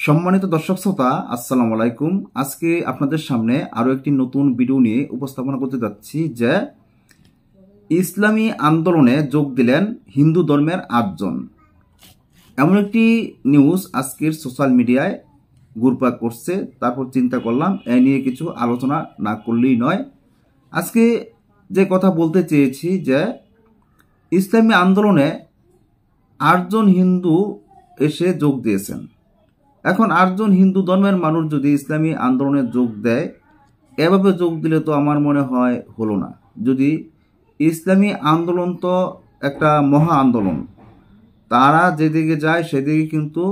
সম্মানিত দর্শক শ্রোতা, আসসালামু আলাইকুম। আজকে আপনাদের সামনে আরো একটি নতুন ভিডিও নিয়ে উপস্থাপনা করতে যাচ্ছি যে ইসলামী আন্দোলনে যোগ দিলেন হিন্দু ধর্মের 8 জন। এমন একটি নিউজ আজকের সোশ্যাল মিডিয়ায় ঘুরপাক করছে। তারপর চিন্তা করলাম এ নিয়ে কিছু আলোচনা না করলেই নয়। আজকে যে কথা বলতে চেয়েছি যে ইসলামী আন্দোলনে 8 জন হিন্দু এসে যোগ দিয়েছেন। এখন 8 জন হিন্দু ধর্মের মানুষ যদি ইসলামী আন্দোলনে যোগ দেয়, এভাবে যোগ দিলে তো আমার মনে হয় হলো না। যদি ইসলামী আন্দোলন তো একটা মহা আন্দোলন, তারা যেদিকে যায় সেদিকে কিন্তু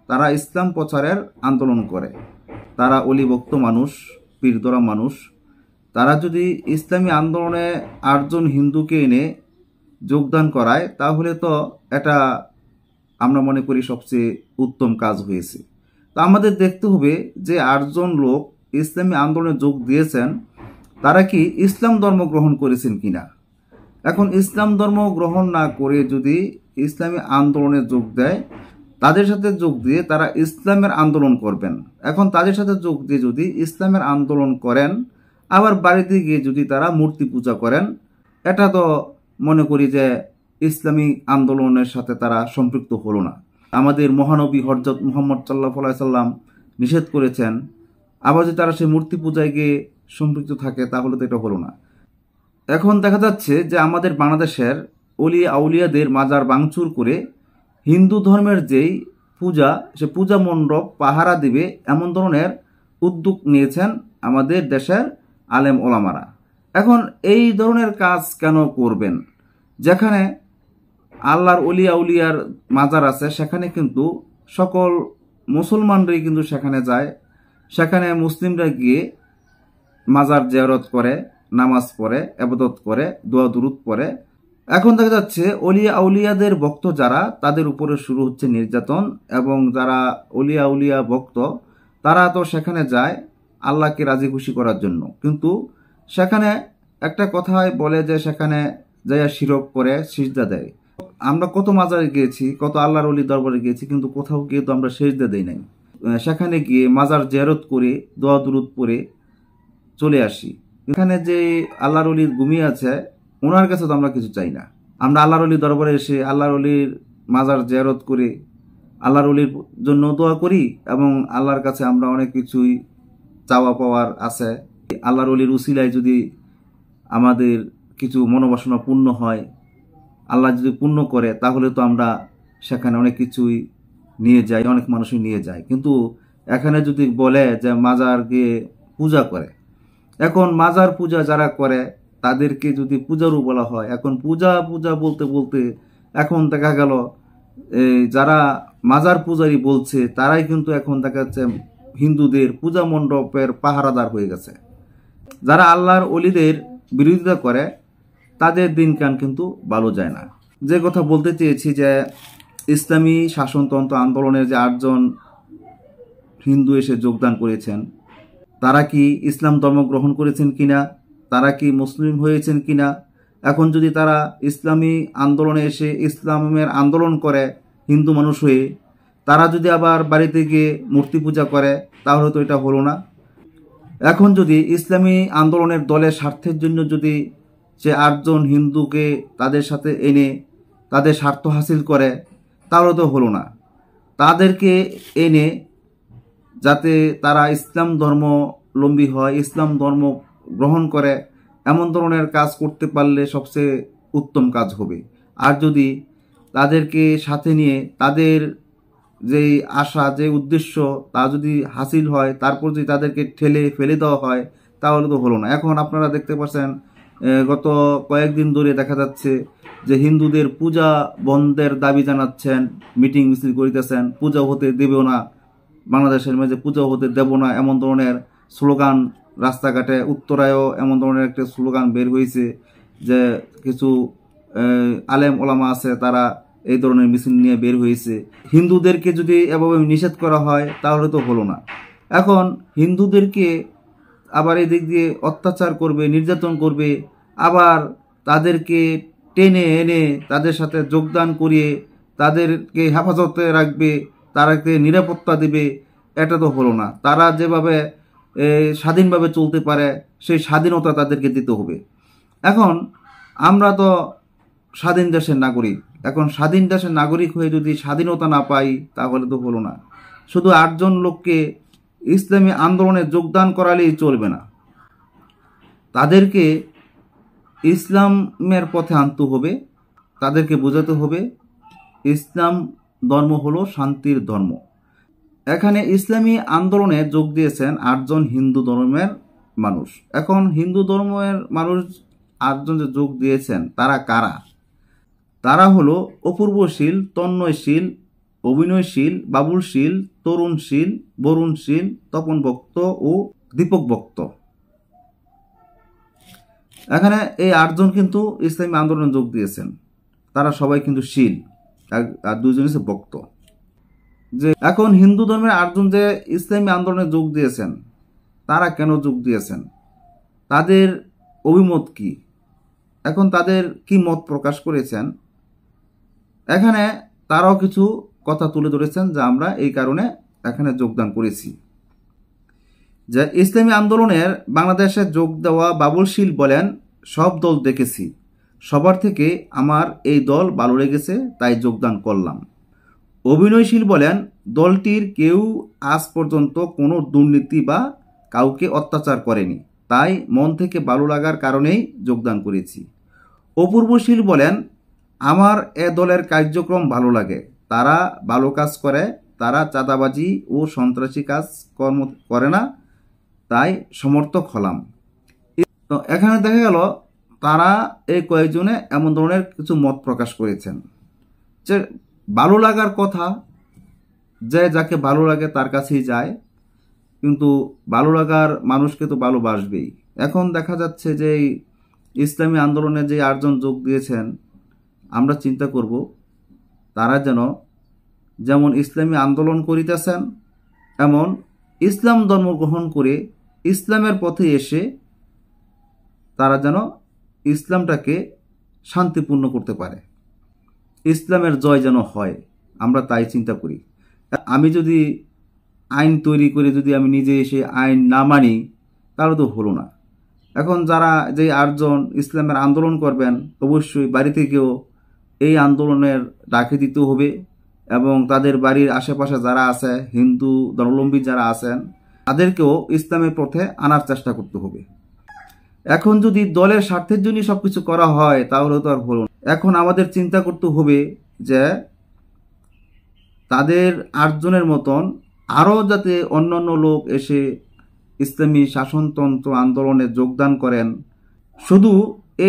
তারা ইসলাম প্রচারের আন্দোলন করে। তারা অলিভক্ত মানুষ, পীরধরা মানুষ। তারা যদি ইসলামী আন্দোলনে 8 জন হিন্দুকে এনে যোগদান করায়, তাহলে তো এটা আমরা মনে করি সবচেয়ে উত্তম কাজ হয়েছে। তো আমাদের দেখতে হবে যে 8 জন লোক ইসলামী আন্দোলনে যোগ দিয়েছেন, তারা কি ইসলাম ধর্ম গ্রহণ করেছেন কিনা। এখন ইসলাম ধর্ম গ্রহণ না করে যদি ইসলামী আন্দোলনে যোগ দেয়, তাদের সাথে যোগ দিয়ে তারা ইসলামের আন্দোলন করবেন। এখন তাদের সাথে যোগ দিয়ে যদি ইসলামের আন্দোলন করেন, আবার বাড়িতে গিয়ে যদি তারা মূর্তি পূজা করেন, এটা তো মনে করি যে ইসলামী আন্দোলনের সাথে তারা সম্পৃক্ত হলো না। আমাদের মহানবী হযরত মুহাম্মদ সাল্লাল্লাহু আলাইহি সাল্লাম নিষেধ করেছেন, আবার যদি তারা সেই মূর্তি পূজায় গিয়ে সম্পৃক্ত থাকে, তাহলে তো এটা হলো না। এখন দেখা যাচ্ছে যে আমাদের বাংলাদেশের অলিয়া আউলিয়াদের মাজার ভাঙচুর করে হিন্দু ধর্মের যেই পূজা, সে পূজা মণ্ডপ পাহারা দিবে, এমন ধরনের উদ্যোগ নিয়েছেন আমাদের দেশের আলেম ওলামারা। এখন এই ধরনের কাজ কেন করবেন? যেখানে আল্লাহর অলিয়া উলিয়ার মাজার আছে, সেখানে কিন্তু সকল মুসলমানরাই কিন্তু সেখানে যায়। সেখানে মুসলিমরা গিয়ে মাজার জিয়ারত করে, নামাজ পড়ে, ইবাদত করে, দোয়া দুরুদ পড়ে। এখন দেখা যাচ্ছে অলিয়া আউলিয়াদের ভক্ত যারা, তাদের উপরে শুরু হচ্ছে নির্যাতন। এবং যারা অলিয়া উলিয়া ভক্ত, তারা তো সেখানে যায় আল্লাহকে রাজি খুশি করার জন্য, কিন্তু সেখানে একটা কথাই বলে যে সেখানে যাইয়া শিরক করে সিজদা দেয়। আমরা কত মাজারে গিয়েছি, কত আল্লাহর অলি দরবারে গিয়েছি, কিন্তু কোথাও গিয়ে তো আমরা সিজদা দেই নাই। সেখানে গিয়ে মাজার জিয়ারত করে দোয়া দুরুদ পড়ে চলে আসি। এখানে যে আল্লাহর অলি ঘুমিয়ে আছে, ওনার কাছে তো আমরা কিছু চাই না। আমরা আল্লাহর অলি দরবারে এসে আল্লাহর অলির মাজার জিয়ারত করে আল্লাহর অলির জন্য দোয়া করি, এবং আল্লাহর কাছে আমরা অনেক কিছুই চাওয়া পাওয়ার আছে। আল্লাহর অলির উসিলায় যদি আমাদের কিছু মনোবাসনা পূর্ণ হয়, আল্লাহ যদি পূর্ণ করে, তাহলে তো আমরা সেখানে অনেক কিছুই নিয়ে যাই, অনেক মানুষই নিয়ে যায়। কিন্তু এখানে যদি বলে যে মাজার গিয়ে পূজা করে, এখন মাজার পূজা যারা করে তাদেরকে যদি পূজারও বলা হয়, এখন পূজা পূজা বলতে বলতে এখন দেখা গেল যারা মাজার পূজারি বলছে, তারাই কিন্তু এখন দেখা যাচ্ছে হিন্দুদের পূজা মণ্ডপের পাহারাদার হয়ে গেছে। যারা আল্লাহর অলিদের বিরোধিতা করে, তাদের দিনকান কিন্তু ভালো যায় না। যে কথা বলতে চেয়েছি যে ইসলামী শাসনতন্ত্র আন্দোলনের যে 8 জন হিন্দু এসে যোগদান করেছেন, তারা কি ইসলাম ধর্ম গ্রহণ করেছেন কিনা, তারা কি মুসলিম হয়েছেন কিনা। এখন যদি তারা ইসলামী আন্দোলনে এসে ইসলামের আন্দোলন করে হিন্দু মানুষ হয়ে, তারা যদি আবার বাড়িতে গিয়ে মূর্তি পূজা করে, তাহলে তো এটা হলো না। এখন যদি ইসলামী আন্দোলনের দলের স্বার্থের জন্য যদি সে 8 জন হিন্দুকে তাদের সাথে এনে তাদের স্বার্থ হাসিল করে, তাহলে তো হলো না। তাদেরকে এনে যাতে তারা ইসলাম ধর্মাবলম্বী হয়, ইসলাম ধর্ম গ্রহণ করে, এমন ধরনের কাজ করতে পারলে সবচেয়ে উত্তম কাজ হবে। আর যদি তাদেরকে সাথে নিয়ে তাদের যে আশা, যে উদ্দেশ্য, তা যদি হাসিল হয়, তারপর যদি তাদেরকে ঠেলে ফেলে দেওয়া হয়, তাহলে তো হলো না। এখন আপনারা দেখতে পাচ্ছেন গত কয়েকদিন ধরে দেখা যাচ্ছে যে হিন্দুদের পূজা বন্ধের দাবি জানাচ্ছেন, মিটিং মিছিল করিতেছেন, পূজা হতে দেবেও না, বাংলাদেশের মাঝে পূজা হতে দেব না, এমন ধরনের স্লোগান রাস্তাঘাটে, উত্তরায়ও এমন ধরনের একটা স্লোগান বের হয়েছে যে কিছু আলেম ওলামা আছে, তারা এই ধরনের মিছিল নিয়ে বের হয়েছে। হিন্দুদেরকে যদি এভাবে নিষেধ করা হয়, তাহলে তো হলো না। এখন হিন্দুদেরকে আবার এদিক দিয়ে অত্যাচার করবে, নির্যাতন করবে, আবার তাদেরকে টেনে এনে তাদের সাথে যোগদান করিয়ে তাদেরকে হেফাজতে রাখবে, তাদেরকে নিরাপত্তা দেবে, এটা তো হলো না। তারা যেভাবে স্বাধীনভাবে চলতে পারে সেই স্বাধীনতা তাদেরকে দিতে হবে। এখন আমরা তো স্বাধীন দেশের নাগরিক, এখন স্বাধীন দেশের নাগরিক হয়ে যদি স্বাধীনতা না পাই তাহলে তো হলো না। শুধু 8 জন লোককে ইসলামী আন্দোলনে যোগদান করালেই চলবে না, তাদেরকে ইসলামের পথে আনতে হবে, তাদেরকে বোঝাতে হবে ইসলাম ধর্ম হলো শান্তির ধর্ম। এখানে ইসলামী আন্দোলনে যোগ দিয়েছেন 8 জন হিন্দু ধর্মের মানুষ। এখন হিন্দু ধর্মের মানুষ 8 জন যে যোগ দিয়েছেন তারা কারা? তারা হলো অপূর্বশীল, তন্ময়শীল, অভিনয়শীল, বাবুলশীল, তরুণশীল, বরুণশীল, তপন ভক্ত ও দীপক ভক্ত। এখানে এই 8 জন কিন্তু ইসলামী আন্দোলনে যোগ দিয়েছেন। তারা সবাই কিন্তু শীল, আর 2 জন হচ্ছে ভক্ত। যে এখন হিন্দু ধর্মের 8 জন যে ইসলামী আন্দোলনে যোগ দিয়েছেন তারা কেন যোগ দিয়েছেন, তাদের অভিমত কি, এখন তাদের কি মত প্রকাশ করেছেন, এখানে তারাও কিছু কথা তুলে ধরেছেন যে আমরা এই কারণে এখানে যোগদান করেছি। যে ইসলামী আন্দোলনের বাংলাদেশে যোগ দেওয়া বাবুলশীল বলেন, সব দল দেখেছি, সবার থেকে আমার এই দল ভালো লেগেছে তাই যোগদান করলাম। অভিনয়শীল বলেন, দলটির কেউ আজ পর্যন্ত কোনো দুর্নীতি বা কাউকে অত্যাচার করেনি, তাই মন থেকে ভালো লাগার কারণেই যোগদান করেছি। অপূর্বশীল বলেন, আমার এ দলের কার্যক্রম ভালো লাগে, তারা ভালো কাজ করে, তারা চাঁদাবাজি ও সন্ত্রাসী কাজ কর্ম করে না, তাই সমর্থক হলাম। তো এখানে দেখা গেল তারা এই কয়েকজনে এমন ধরনের কিছু মত প্রকাশ করেছেন যে ভালো লাগার কথা, যে যাকে ভালো লাগে তার কাছেই যায়, কিন্তু ভালো লাগার মানুষকে তো ভালোবাসবেই। এখন দেখা যাচ্ছে যে ইসলামী আন্দোলনে যে 8 জন যোগ দিয়েছেন, আমরা চিন্তা করব তারা যেমন ইসলামী আন্দোলন করিতেছেন, এমন ইসলাম ধর্ম গ্রহণ করে ইসলামের পথে এসে তারা যেন ইসলামটাকে শান্তিপূর্ণ করতে পারে, ইসলামের জয় যেন হয়, আমরা তাই চিন্তা করি। আমি যদি আইন তৈরি করে যদি আমি নিজে এসে আইন না মানি তাহলে তো হলো না। এখন যারা যে 8 জন ইসলামের আন্দোলন করবেন, অবশ্যই বাড়ি থেকেও এই আন্দোলনের ডাকে দিতে হবে এবং তাদের বাড়ির আশেপাশে যারা আছে, হিন্দু ধর্মাবলম্বী যারা আছেন, তাদেরকেও ইসলামের পথে আনার চেষ্টা করতে হবে। এখন যদি দলের স্বার্থের জন্য সবকিছু করা হয় তাহলে তো আর হলো না। এখন আমাদের চিন্তা করতে হবে যে তাদের 8 জনের মতন আরও যাতে অন্যান্য লোক এসে ইসলামী শাসনতন্ত্র আন্দোলনে যোগদান করেন। শুধু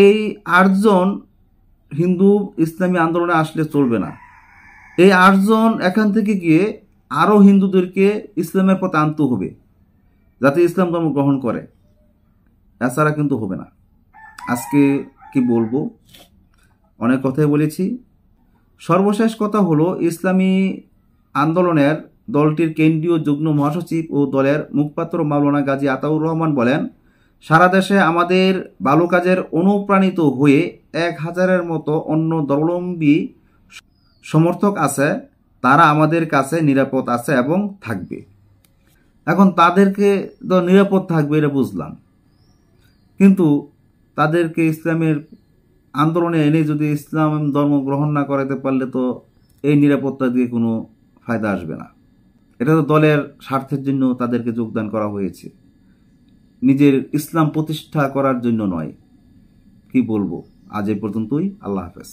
এই 8 জন হিন্দু ইসলামী আন্দোলনে আসলে চলবে না, এই 8 জন এখান থেকে গিয়ে আরও হিন্দুদেরকে ইসলামের পথে আনতে হবে যাতে ইসলাম ধর্ম গ্রহণ করে, এছাড়া কিন্তু হবে না। আজকে কি বলবো, অনেক কথাই বলেছি। সর্বশেষ কথা হলো, ইসলামী আন্দোলনের দলটির কেন্দ্রীয় যুগ্ম মহাসচিব ও দলের মুখপাত্র মাওলানা গাজী আতাউর রহমান বলেন, সারা দেশে আমাদের ভালো কাজের অনুপ্রাণিত হয়ে 1000-এর মতো অন্য ধর্মাবলম্বী সমর্থক আছে, তারা আমাদের কাছে নিরাপদ আছে এবং থাকবে। এখন তাদেরকে তো নিরাপদ থাকবে এটা বুঝলাম, কিন্তু তাদেরকে ইসলামের আন্দোলনে এনে যদি ইসলাম ধর্ম গ্রহণ না করাতে পারলে তো এই নিরাপত্তা দিয়ে কোনো ফায়দা আসবে না। এটা তো দলের স্বার্থের জন্য তাদেরকে যোগদান করা হয়েছে, নিজের ইসলাম প্রতিষ্ঠা করার জন্য নয়। কি বলবো, আজ এই পর্যন্তই। আল্লাহ হাফেজ।